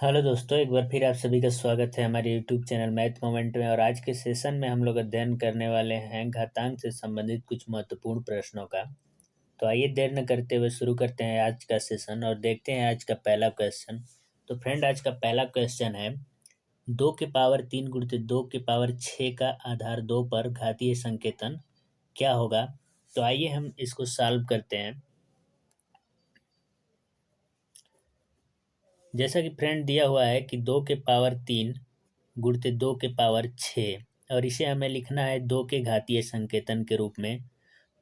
Hello दोस्तों, एक बार फिर आप सभी का स्वागत है हमारे यूट्यूब चैनल मैथ मोमेंट में। और आज के सेशन में हम लोग अध्ययन करने वाले हैं घातांक से संबंधित कुछ महत्वपूर्ण प्रश्नों का। तो आइए देर न करते हुए शुरू करते हैं आज का सेशन और देखते हैं आज का पहला क्वेश्चन। तो फ्रेंड, आज का पहला क्वेश्चन है 2 की पावर 3 गुणित 2 की पावर 6 का आधार 2 पर घातीय संकेतन क्या होगा। तो आइए हम इसको सॉल्व करते हैं। जैसा कि फ्रेंड दिया हुआ है कि 2 की पावर 3 गुणित 2 की पावर 6 और इसे हमें लिखना है 2 के घातीय संकेतन के रूप में।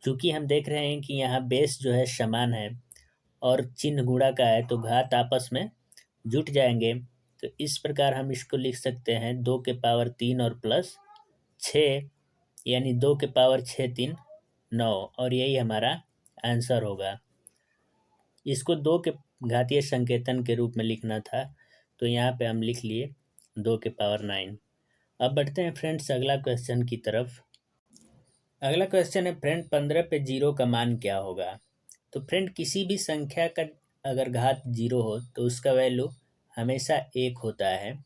चूंकि हम देख रहे हैं कि यहाँ बेस जो है समान है और चिन्ह गुणा का है, तो घात आपस में जुट जाएंगे। तो इस प्रकार हम इसको लिख सकते हैं 2 के पावर 3 और प्लस 6, यानी 2 के पावर 6 3 9, और यही हमारा आंसर होगा। इसको 2 के घातीय संकेतन के रूप में लिखना था, तो यहाँ पे हम लिख लिए 2 के पावर 9। अब बढ़ते हैं फ्रेंड्स अगला क्वेश्चन की तरफ। अगला क्वेश्चन है फ्रेंड 15 पे जीरो का मान क्या होगा। तो फ्रेंड, किसी भी संख्या का अगर घात जीरो हो तो उसका वैल्यू हमेशा 1 होता है।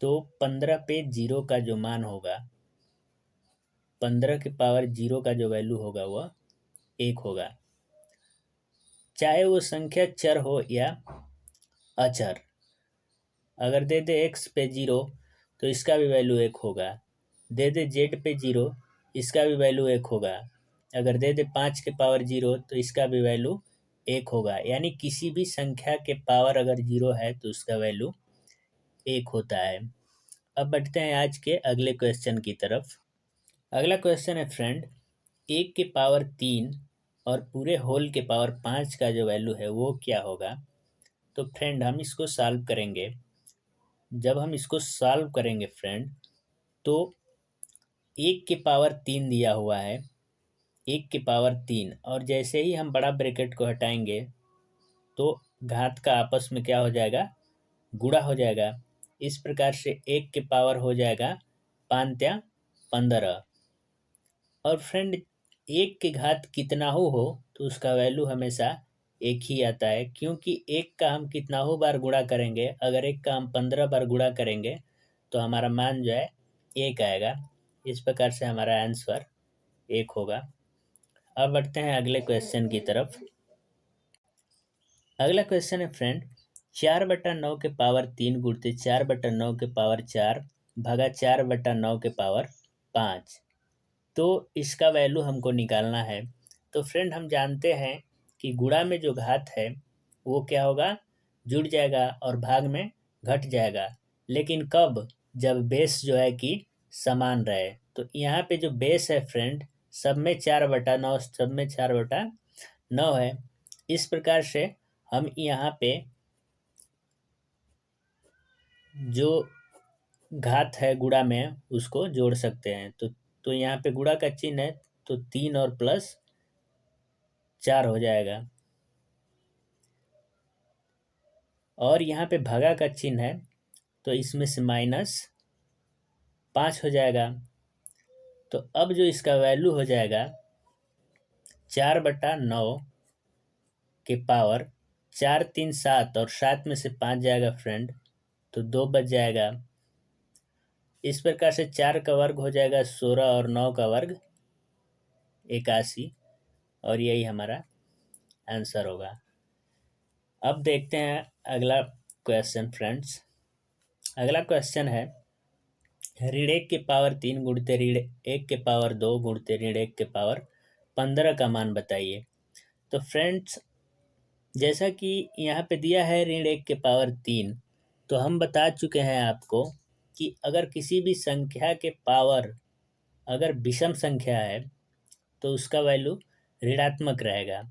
तो 15 पे जीरो का जो मान होगा, 15 के पावर जीरो का जो वैल्यू होगा वह 1 होगा, चाहे वो संख्या चर हो या अचर। अगर दे दे x पे जीरो तो इसका भी वैल्यू 1 होगा, दे दे z पे जीरो इसका भी वैल्यू 1 होगा, अगर दे दे 5 के पावर 0 तो इसका भी वैल्यू 1 होगा। यानी किसी भी संख्या के पावर अगर 0 है तो उसका वैल्यू 1 होता है। अब बढ़ते हैं आज के अगले क्वेश्चन की तरफ। अगला क्वेश्चन है फ्रेंड 1 के पावर 3 और पूरे होल के पावर 5 का जो वैल्यू है वो क्या होगा। तो फ्रेंड, हम इसको सॉल्व करेंगे। जब हम इसको सॉल्व करेंगे फ्रेंड, तो 1 के पावर 3 दिया हुआ है, 1 के पावर 3, और जैसे ही हम बड़ा ब्रैकेट को हटाएंगे तो घात का आपस में क्या हो जाएगा, गुणा हो जाएगा। इस प्रकार से 1 के पावर हो जाएगा 5 15। और फ्रेंड, 1 के घात कितना हो तो उसका वैल्यू हमेशा 1 ही आता है, क्योंकि 1 का हम कितना हो बार गुणा करेंगे, अगर 1 का हम 15 बार गुणा करेंगे तो हमारा मान जो है 1 आएगा। इस प्रकार से हमारा आंसर 1 होगा। अब बढ़ते हैं अगले क्वेश्चन की तरफ। अगला क्वेश्चन है फ्रेंड 4/9 के पावर 3 गुणित 4/9 के पावर 4 भागा 4/9 के पावर 5। तो इसका वैल्यू हमको निकालना है। तो फ्रेंड, हम जानते हैं कि गुणा में जो घात है वो क्या होगा, जुड़ जाएगा और भाग में घट जाएगा। लेकिन कब, जब बेस जो है कि समान रहे। तो यहाँ पे जो बेस है फ्रेंड, सब में 4/9, सब में 4/9 है। इस प्रकार से हम यहाँ पे जो घात है गुणा में उसको जोड़ सकते हैं। तो यहाँ पे गुणा का चिन्ह है, तो 3 और प्लस 4 हो जाएगा, और यहाँ पे भागा का चिन्ह है तो इसमें से -5 हो जाएगा। तो अब जो इसका वैल्यू हो जाएगा 4/9 के पावर 4 3 7, और 7 में से 5 जाएगा फ्रेंड, तो 2 बच जाएगा। इस प्रकार से 4 का वर्ग हो जाएगा 16 और 9 का वर्ग 81, और यही हमारा आंसर होगा। अब देखते हैं अगला क्वेश्चन फ्रेंड्स। अगला क्वेश्चन है ऋण 1 के पावर 3 गुणित ऋण 1 के पावर 2 गुणित ऋण 1 के पावर 15 का मान बताइए। तो फ्रेंड्स, जैसा कि यहाँ पे दिया है ऋण 1 के पावर 3, तो हम बता चुके हैं आपको कि अगर किसी भी संख्या के पावर अगर विषम संख्या है तो उसका वैल्यू ऋणात्मक रहेगा।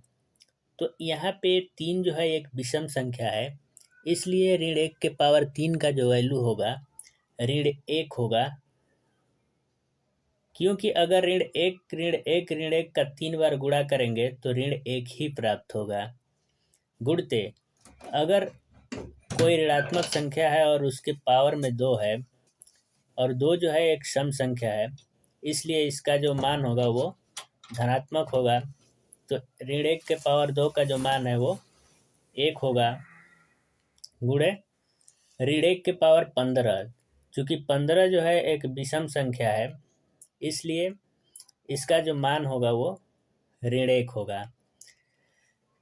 तो यहाँ पे 3 जो है एक विषम संख्या है, इसलिए ऋण 1 के पावर 3 का जो वैल्यू होगा ऋण 1 होगा। क्योंकि अगर ऋण 1 का 3 बार गुणा करेंगे तो ऋण 1 ही प्राप्त होगा। गुणते अगर कोई ऋणात्मक संख्या है और उसके पावर में 2 है, और 2 जो है एक सम संख्या है, इसलिए इसका जो मान होगा वो धनात्मक होगा। तो ऋण 1 के पावर 2 का जो मान है वो 1 होगा, गुणे ऋण 1 के पावर 15। चूँकि 15 जो है एक विषम संख्या है, इसलिए इसका जो मान होगा वो ऋण 1 होगा।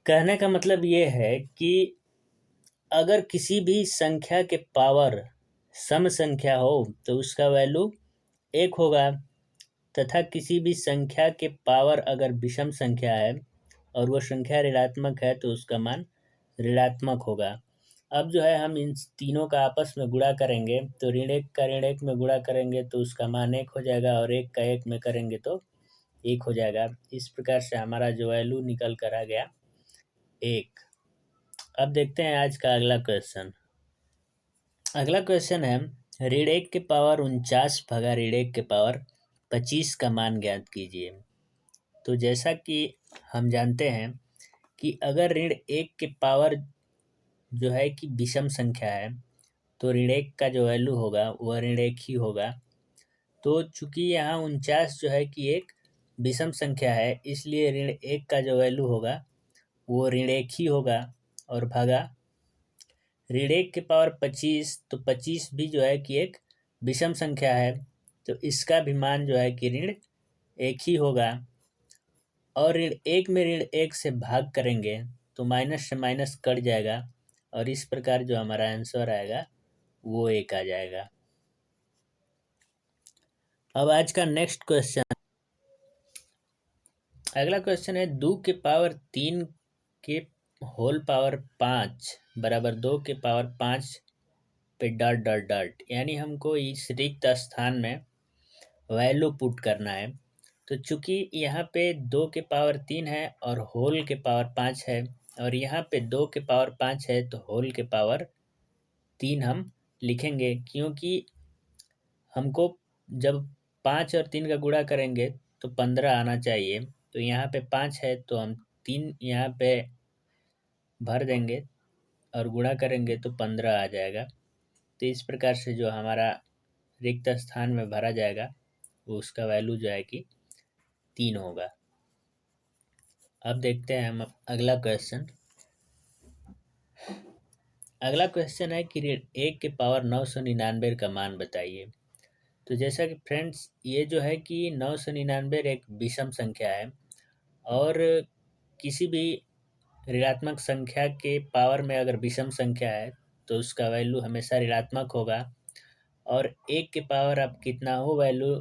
कहने का मतलब ये है कि अगर किसी भी संख्या के पावर सम संख्या हो तो उसका वैल्यू 1 होगा, तथा किसी भी संख्या के पावर अगर विषम संख्या है और वो संख्या ऋणात्मक है तो उसका मान ऋणात्मक होगा। अब जो है हम इन तीनों का आपस में गुणा करेंगे, तो ऋण 1 का ऋण 1 में गुणा करेंगे तो उसका मान 1 हो जाएगा, और 1 का 1 में करेंगे तो 1 हो जाएगा। इस प्रकार से हमारा जो वैल्यू निकल कर आ गया 1। अब देखते हैं आज का अगला क्वेश्चन। अगला क्वेश्चन है ऋण 1 के पावर 49 भगा ऋण 1 के पावर 25 का मान ज्ञात कीजिए। तो जैसा कि हम जानते हैं कि अगर ऋण 1 के पावर जो है कि विषम संख्या है, तो ऋण 1 का जो वैल्यू होगा वह ऋण 1 ही होगा। तो चूंकि यहाँ 49 जो है कि एक विषम संख्या है, इसलिए ऋण 1 का जो वैल्यू होगा वो ऋण 1 ही होगा, और भागा ऋण 1 के पावर 25, तो 25 भी जो है कि एक विषम संख्या है, तो इसका भी मान जो है कि ऋण 1 ही होगा। और ऋण 1 में ऋण 1 से भाग करेंगे तो माइनस से माइनस कट जाएगा, और इस प्रकार जो हमारा आंसर आएगा वो 1 आ जाएगा। अब आज का नेक्स्ट क्वेश्चन, अगला क्वेश्चन है 2 के पावर 3 के होल पावर 5 बराबर 2 के पावर 5 पे डॉट डॉट डॉट, यानी हमको इस रिक्त स्थान में वैल्यू पुट करना है। तो चूंकि यहाँ पे 2 के पावर 3 है और होल के पावर 5 है, और यहाँ पे 2 के पावर 5 है तो होल के पावर 3 हम लिखेंगे, क्योंकि हमको जब 5 और 3 का गुणा करेंगे तो 15 आना चाहिए। तो यहाँ पे 5 है तो हम 3 यहाँ पे भर देंगे और गुणा करेंगे तो 15 आ जाएगा। तो इस प्रकार से जो हमारा रिक्त स्थान में भरा जाएगा वो उसका वैल्यू जो है कि 3 होगा। अब देखते हैं हम अगला क्वेश्चन। अगला क्वेश्चन है कि ऋण 1 के पावर 999 का मान बताइए। तो जैसा कि फ्रेंड्स ये जो है कि 999 एक विषम संख्या है, और किसी भी ऋणात्मक संख्या के पावर में अगर विषम संख्या है तो उसका वैल्यू हमेशा ऋणात्मक होगा। और 1 के पावर आप कितना हो वैल्यू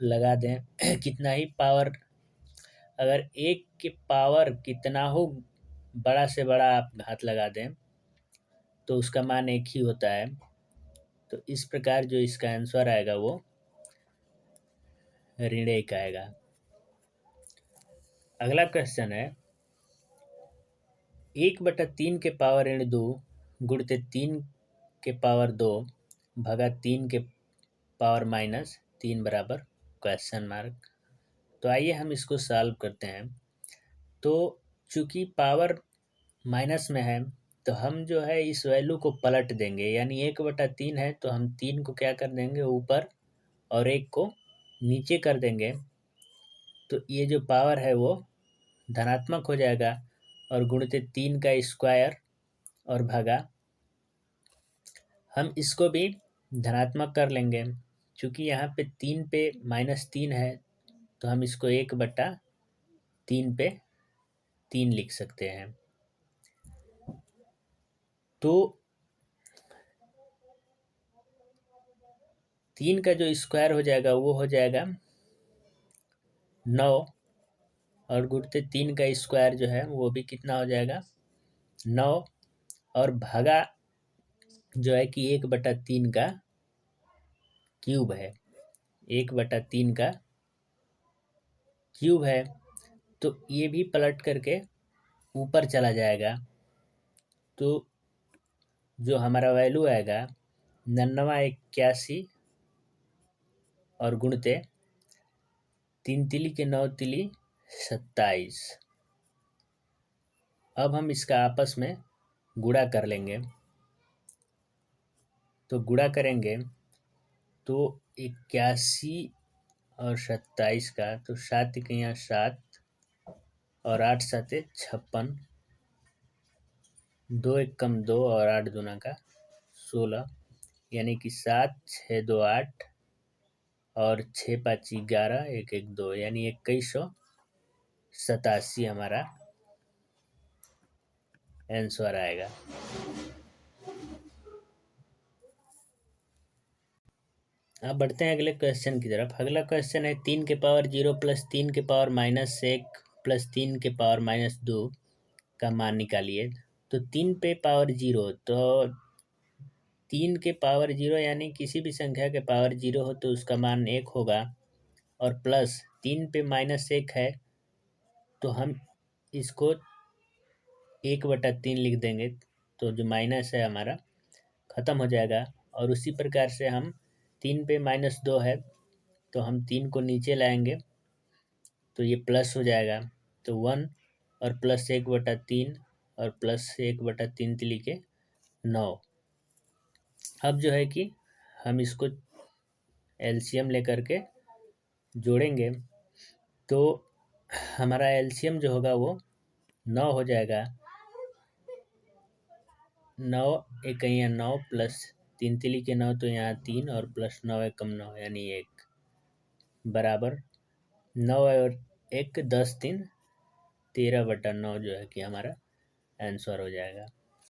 लगा दें कितना ही पावर, अगर 1 के पावर कितना हो बड़ा से बड़ा आप घात लगा दें तो उसका मान 1 ही होता है। तो इस प्रकार जो इसका आंसर आएगा वो ऋण 1 आएगा। अगला क्वेश्चन है 1/3 के पावर ऋण 2 गुणित 3 के पावर 2 भगा 3 के पावर -3 बराबर क्वेश्चन मार्क। तो आइए हम इसको सॉल्व करते हैं। तो चूंकि पावर माइनस में है तो हम जो है इस वैल्यू को पलट देंगे, यानी 1/3 है तो हम 3 को क्या कर देंगे ऊपर और 1 को नीचे कर देंगे। तो ये जो पावर है वो धनात्मक हो जाएगा, और गुणित 3 का स्क्वायर और भागा हम इसको भी धनात्मक कर लेंगे। चूंकि यहाँ पे 3 पे -3 है तो हम इसको 1/3 पे 3 लिख सकते हैं। तो 3 का जो स्क्वायर हो जाएगा वो हो जाएगा 9, और गुणित 3 का स्क्वायर जो है वो भी कितना हो जाएगा 9, और भागा जो है कि 1/3 का क्यूब है, 1/3 का क्यूब है। तो ये भी पलट करके ऊपर चला जाएगा। तो जो हमारा वैल्यू आएगा 9981, और गुणते 3 तिली के 9 तिली 27। अब हम इसका आपस में गुणा कर लेंगे। तो गुणा करेंगे तो 81 और 27 का, तो 7 के यहाँ 7 और 8 7 56, 2 1 कम 2 और 8 दूना का 16, यानी कि 7 6 2 8 और 6 5 11 1 1 2 यानी 2187 हमारा आंसर आएगा। अब बढ़ते हैं अगले क्वेश्चन की तरफ। अगला क्वेश्चन है 3 के पावर 0 प्लस 3 के पावर -1 प्लस 3 के पावर -2 का मान निकालिए। तो 3 पे पावर 0, तो 3 के पावर 0 यानी किसी भी संख्या के पावर 0 हो तो उसका मान 1 होगा, और प्लस 3 पे -1 है तो हम इसको 1/3 लिख देंगे, तो जो माइनस है हमारा ख़त्म हो जाएगा। और उसी प्रकार से हम 3 पे -2 है तो हम 3 को नीचे लाएंगे तो ये प्लस हो जाएगा, तो 1 और प्लस 1/3 और प्लस 1/3 लिखे 9। अब जो है कि हम इसको एलसीएम लेकर के जोड़ेंगे तो हमारा एलसीएम जो होगा वो 9 हो जाएगा। 9 एकैया 9 प्लस 3 तिली के 9 तो यहाँ 3 और प्लस 9 एकम 9 यानी 1 बराबर 9 और 1 10 3 13/9 जो है कि हमारा आंसर हो जाएगा।